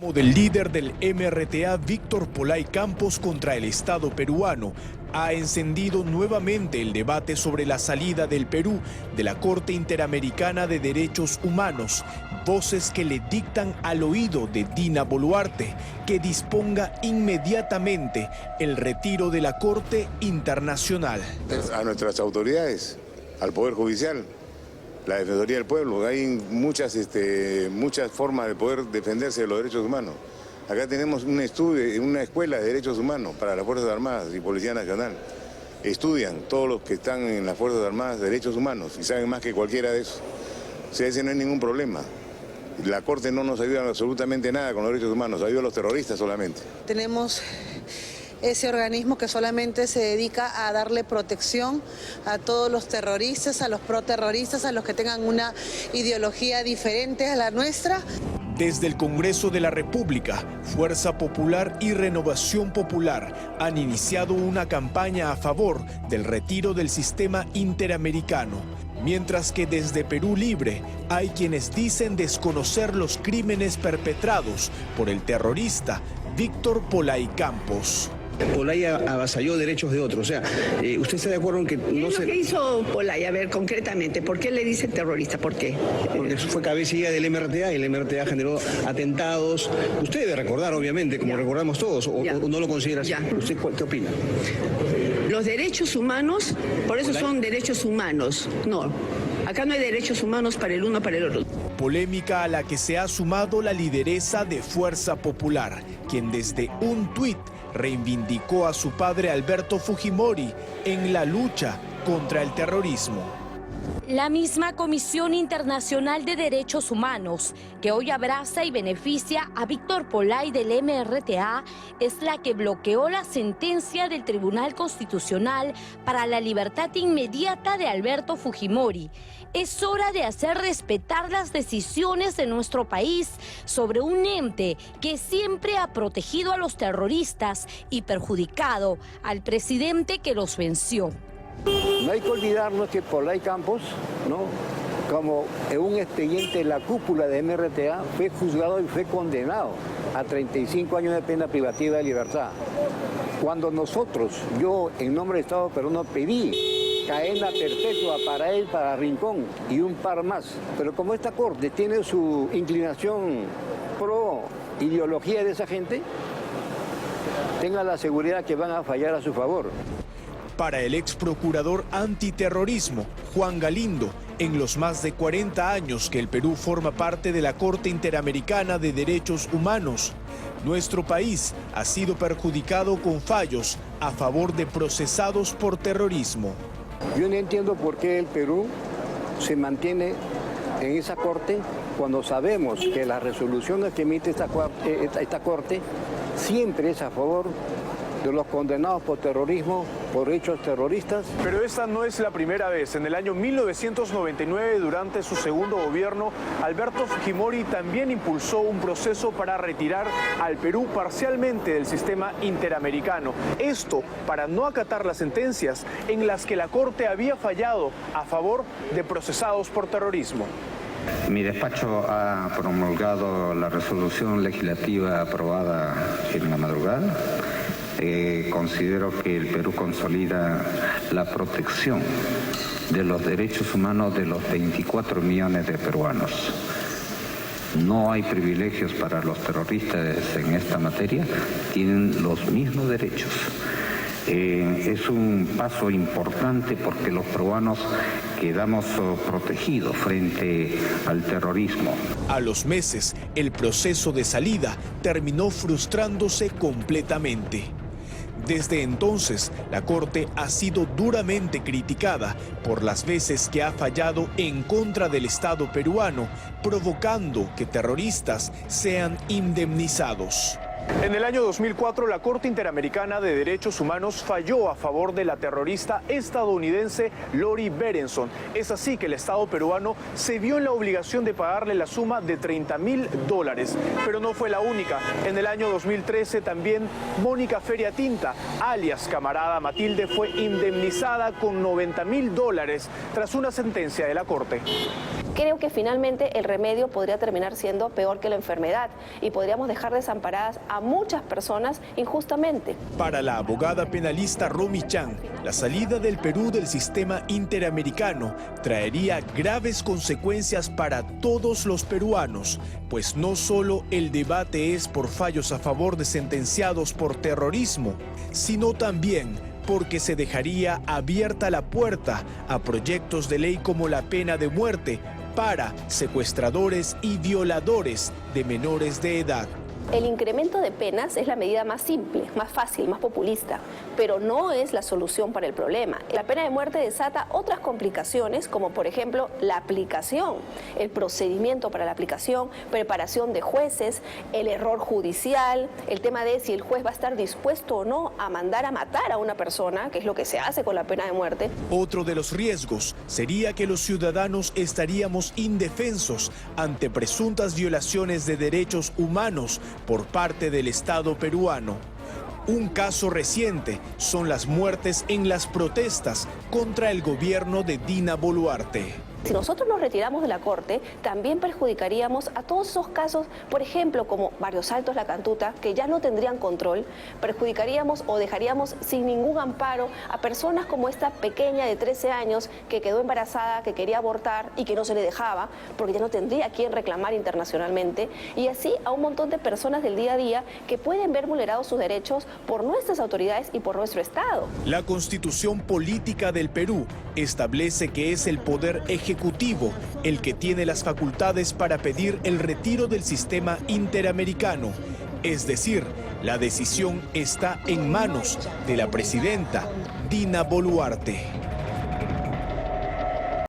Del líder del MRTA, Víctor Polay Campos, contra el Estado peruano, ha encendido nuevamente el debate sobre la salida del Perú de la Corte Interamericana de Derechos Humanos, voces que le dictan al oído de Dina Boluarte que disponga inmediatamente el retiro de la Corte Internacional. A nuestras autoridades, al Poder Judicial, la Defensoría del Pueblo, hay muchas formas de poder defenderse de los derechos humanos. Acá tenemos un estudio, una escuela de derechos humanos para las Fuerzas Armadas y Policía Nacional. Estudian todos los que están en las Fuerzas Armadas derechos humanos y saben más que cualquiera de eso. O sea, ese no hay ningún problema. La Corte no nos ayuda absolutamente nada con los derechos humanos, ayuda a los terroristas solamente. Tenemos ese organismo que solamente se dedica a darle protección a todos los terroristas, a los proterroristas, a los que tengan una ideología diferente a la nuestra. Desde el Congreso de la República, Fuerza Popular y Renovación Popular han iniciado una campaña a favor del retiro del sistema interamericano, mientras que desde Perú Libre hay quienes dicen desconocer los crímenes perpetrados por el terrorista Víctor Polay Campos. Polay avasalló derechos de otros, o sea, ¿usted está de acuerdo en que no ¿Qué es se...? lo que hizo Polay? A ver, concretamente, ¿por qué le dicen terrorista? ¿Por qué? Porque fue cabecilla del MRTA y el MRTA generó atentados. Usted debe recordar, obviamente, como recordamos todos, o no lo considera así. ¿Usted qué opina? Los derechos humanos, por eso son derechos humanos. No, acá no hay derechos humanos para el uno para el otro. Polémica a la que se ha sumado la lideresa de Fuerza Popular, quien desde un tuit reivindicó a su padre Alberto Fujimori en la lucha contra el terrorismo. La misma Comisión Internacional de Derechos Humanos, que hoy abraza y beneficia a Víctor Polay del MRTA, es la que bloqueó la sentencia del Tribunal Constitucional para la libertad inmediata de Alberto Fujimori. Es hora de hacer respetar las decisiones de nuestro país sobre un ente que siempre ha protegido a los terroristas y perjudicado al presidente que los venció. No hay que olvidarnos que Polay Campos, ¿no?, como en un expediente de la cúpula de MRTA, fue juzgado y fue condenado a 35 años de pena privativa de libertad. Cuando nosotros, yo en nombre del Estado peruano pedí cadena perpetua para él, para Rincón y un par más, pero como esta Corte tiene su inclinación pro ideología de esa gente, tenga la seguridad que van a fallar a su favor. Para el ex procurador antiterrorismo, Juan Galindo, en los más de 40 años que el Perú forma parte de la Corte Interamericana de Derechos Humanos, nuestro país ha sido perjudicado con fallos a favor de procesados por terrorismo. Yo no entiendo por qué el Perú se mantiene en esa Corte cuando sabemos que las resoluciones que emite esta Corte siempre es a favor de los condenados por terrorismo, por hechos terroristas. Pero esta no es la primera vez. En el año 1999, durante su segundo gobierno, Alberto Fujimori también impulsó un proceso para retirar al Perú parcialmente del sistema interamericano. Esto para no acatar las sentencias en las que la Corte había fallado a favor de procesados por terrorismo. Mi despacho ha promulgado la resolución legislativa aprobada en la madrugada. Considero que el Perú consolida la protección de los derechos humanos de los 24 millones de peruanos. No hay privilegios para los terroristas en esta materia, tienen los mismos derechos. Es un paso importante porque los peruanos quedamos protegidos frente al terrorismo. A los meses, el proceso de salida terminó frustrándose completamente. Desde entonces, la Corte ha sido duramente criticada por las veces que ha fallado en contra del Estado peruano, provocando que terroristas sean indemnizados. En el año 2004, la Corte Interamericana de Derechos Humanos falló a favor de la terrorista estadounidense Lori Berenson. Es así que el Estado peruano se vio en la obligación de pagarle la suma de $30.000. Pero no fue la única. En el año 2013 también Mónica Feriatinta, alias Camarada Matilde, fue indemnizada con $90.000 tras una sentencia de la Corte. creo que finalmente el remedio podría terminar siendo peor que la enfermedad y podríamos dejar desamparadas a muchas personas injustamente. Para la abogada penalista Romy Chan, la salida del Perú del sistema interamericano traería graves consecuencias para todos los peruanos, pues no solo el debate es por fallos a favor de sentenciados por terrorismo, sino también porque se dejaría abierta la puerta a proyectos de ley como la pena de muerte para secuestradores y violadores de menores de edad. El incremento de penas es la medida más simple, más fácil, más populista, pero no es la solución para el problema. La pena de muerte desata otras complicaciones, como por ejemplo la aplicación, el procedimiento para la aplicación, preparación de jueces, el error judicial, el tema de si el juez va a estar dispuesto o no a mandar a matar a una persona, que es lo que se hace con la pena de muerte. Otro de los riesgos sería que los ciudadanos estaríamos indefensos ante presuntas violaciones de derechos humanos por parte del Estado peruano. Un caso reciente son las muertes en las protestas contra el gobierno de Dina Boluarte. Si nosotros nos retiramos de la Corte, también perjudicaríamos a todos esos casos, por ejemplo, como Barrios Altos, La Cantuta, que ya no tendrían control. Perjudicaríamos o dejaríamos sin ningún amparo a personas como esta pequeña de 13 años que quedó embarazada, que quería abortar y que no se le dejaba, porque ya no tendría a quién reclamar internacionalmente. Y así a un montón de personas del día a día que pueden ver vulnerados sus derechos por nuestras autoridades y por nuestro Estado. La Constitución Política del Perú establece que es el poder ejecutivo el que tiene las facultades para pedir el retiro del sistema interamericano. Es decir, la decisión está en manos de la presidenta Dina Boluarte.